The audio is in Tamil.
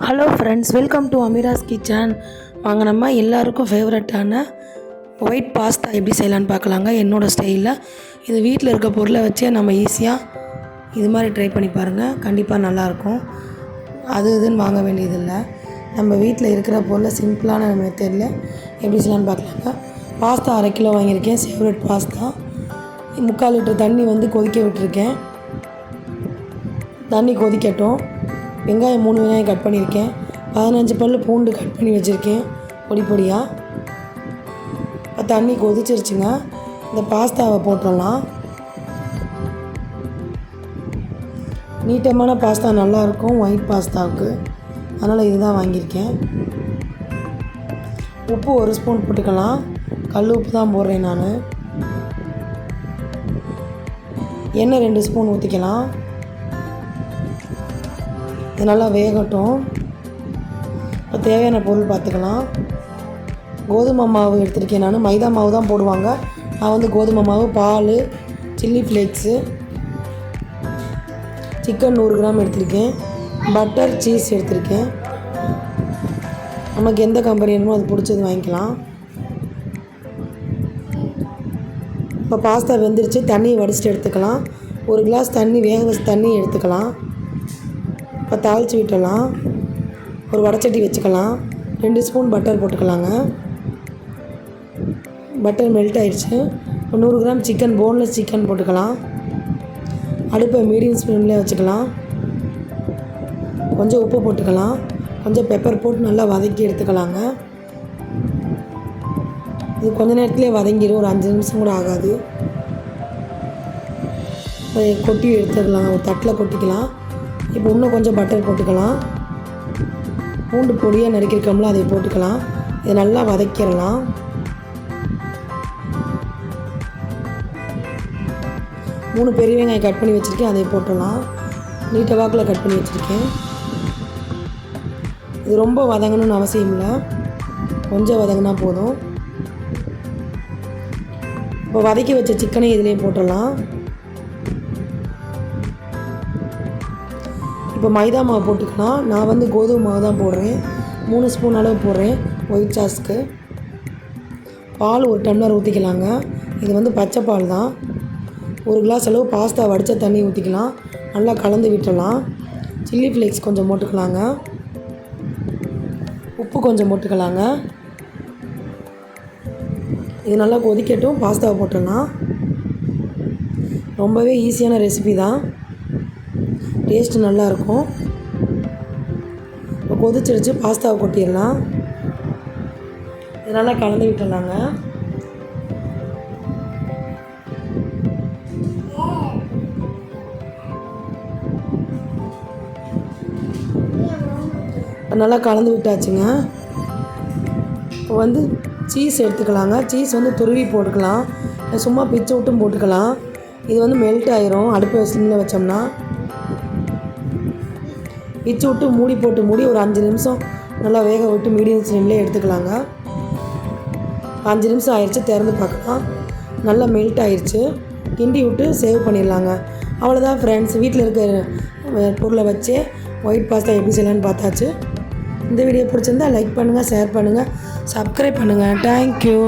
Hello friends, welcome to Ameera's kitchen. வாங்க நம்ம எல்லாருக்கும் ஃபேவரட்டான ஒயிட் பாஸ்தா எப்படி செய்யலான்னு பார்க்கலாங்க. என்னோடய ஸ்டைலில் இது வீட்டில் இருக்க பொருளை வச்சே நம்ம ஈஸியாக இது மாதிரி ட்ரை பண்ணி பாருங்கள். கண்டிப்பாக நல்லாயிருக்கும். அது இதுன்னு வாங்க வேண்டியதில்லை. நம்ம வீட்டில் இருக்கிற பொருளை சிம்பிளான மெத்தடில் எப்படி செய்யலான்னு பார்க்கலாங்க. பாஸ்தா 1/2 கிலோ வாங்கியிருக்கேன். Favourite pasta. 3/4 லிட்டர் தண்ணி கொதிக்க விட்டுருக்கேன். தண்ணி கொதிக்கட்டும். வெங்காயம் 3 வெங்காயம் கட் பண்ணியிருக்கேன். 15 பல் பூண்டு கட் பண்ணி வச்சுருக்கேன் பொடி பொடியாக. இப்போ தண்ணி கொதிச்சிருச்சுங்க. இந்த பாஸ்தாவை போட்டுடலாம். நீட்டமான பாஸ்தா நல்லாயிருக்கும் ஒயிட் பாஸ்தாவுக்கு, அதனால் இதுதான் வாங்கியிருக்கேன். உப்பு 1 ஸ்பூன் போட்டுக்கலாம். கல் உப்பு தான் போடுறேன் நான். எண்ணெய் 2 ஸ்பூன் ஊற்றிக்கலாம். இது நல்லா வேகட்டும். இப்போ தேவையான பொருள் பார்த்துக்கலாம். கோதுமை மாவு எடுத்துருக்கேன். நான் மைதா மாவு தான் போடுவாங்க. நான் கோதுமை மாவு, பால், சில்லி ஃப்ளேக்ஸு, சிக்கன் 100 கிராம் எடுத்திருக்கேன். பட்டர், சீஸ் எடுத்திருக்கேன். நமக்கு எந்த கம்பெனி வேணுமோ அது பிடிச்சது வாங்கிக்கலாம். இப்போ பாஸ்தா வெந்துருச்சு. தண்ணியை வடிச்சிட்டு எடுத்துக்கலாம். 1 கிளாஸ் தண்ணி, வேக வச்ச தண்ணி எடுத்துக்கலாம். இப்போ தாளித்து விட்டுடலாம். ஒரு வடைச்சட்டி வச்சுக்கலாம். 2 ஸ்பூன் பட்டர் போட்டுக்கலாங்க. பட்டர் மெல்ட் ஆயிடுச்சு. இப்போ 100 கிராம் சிக்கன், போன்லெஸ் சிக்கன் போட்டுக்கலாம். அடுப்பை மீடியம் ஸ்பீடில் வச்சுக்கலாம். கொஞ்சம் உப்பு போட்டுக்கலாம். கொஞ்சம் பெப்பர் போட்டு நல்லா வதக்கி எடுத்துக்கலாங்க. இது கொஞ்ச நேரத்துலேயே வதங்கிடும். ஒரு 5 நிமிஷம் கூட ஆகாது. கொட்டி எடுத்துக்கலாம். ஒரு தட்டில் கொட்டிக்கலாம். இப்போ இன்னும் கொஞ்சம் பட்டர் போட்டுக்கலாம். பூண்டு பொடியாக நறுக்கிருக்கோம்ல, அதை போட்டுக்கலாம். இதை நல்லா வதக்கிடலாம். மூணு பெரிய வெங்காயம் கட் பண்ணி வச்சுருக்கேன், அதை போட்டுடலாம். நீட்ட வாக்கில் கட் பண்ணி வச்சுருக்கேன். இது ரொம்ப வதங்கணும்னு அவசியம் இல்லை, கொஞ்சம் வதங்கினா போதும். இப்போ வதக்கி வச்ச சிக்கனை இதிலே போட்டுடலாம். இப்போ மைதா மாவு போட்டுக்கலாம். நான் கோதுமை மாவு தான் போடுறேன். 3 ஸ்பூன் அளவு போடுறேன் ஒயிட் சாஸ்க்கு. பால் 1 டம்ளர் ஊற்றிக்கலாங்க. இது பச்சை பால் தான். 1 கிளாஸ் அளவு பாஸ்தா வடித்த தண்ணி ஊற்றிக்கலாம். நல்லா கலந்து விட்டுடலாம். சில்லி ஃப்ளேக்ஸ் கொஞ்சம் போட்டுக்கலாங்க. உப்பு கொஞ்சம் போட்டுக்கலாங்க. இது நல்லா கொதிக்கட்டும். பாஸ்தாவை போட்டுடலாம். ரொம்பவே ஈஸியான ரெசிபி தான். டேஸ்ட்டு நல்லாயிருக்கும். இப்போ கொதிச்சிருச்சு. பாஸ்தாவை கொட்டிடலாம். இது நல்லா கலந்து விட்டுடலாங்க. நல்லா கலந்து விட்டாச்சுங்க. இப்போ சீஸ் எடுத்துக்கலாங்க. சீஸ் துருவி போட்டுக்கலாம். சும்மா பிச்சு விட்டும் போட்டுக்கலாம். இது மெல்ட் ஆயிரும் அடுப்பு சிம்மில் வச்சோம்னா. பிச்சு விட்டு மூடி ஒரு 5 நிமிஷம் நல்லா வேக விட்டு மீடியம் ஸ்லீம்லேயே எடுத்துக்கலாங்க. 5 நிமிஷம் ஆயிடுச்சு. திறந்து பார்க்கலாம். நல்லா மெல்ட் ஆயிடுச்சு. கிண்டி விட்டு சேவ் பண்ணிடலாங்க. அவ்வளோதான் ஃப்ரெண்ட்ஸ். வீட்டில் இருக்க பொருளை வச்சே ஒயிட் பாஸ்தா எப்படி செய்யலான்னு பார்த்தாச்சு. இந்த வீடியோ பிடிச்சிருந்தா லைக் பண்ணுங்கள், ஷேர் பண்ணுங்கள், சப்ஸ்கிரைப் பண்ணுங்கள். தேங்க்யூ.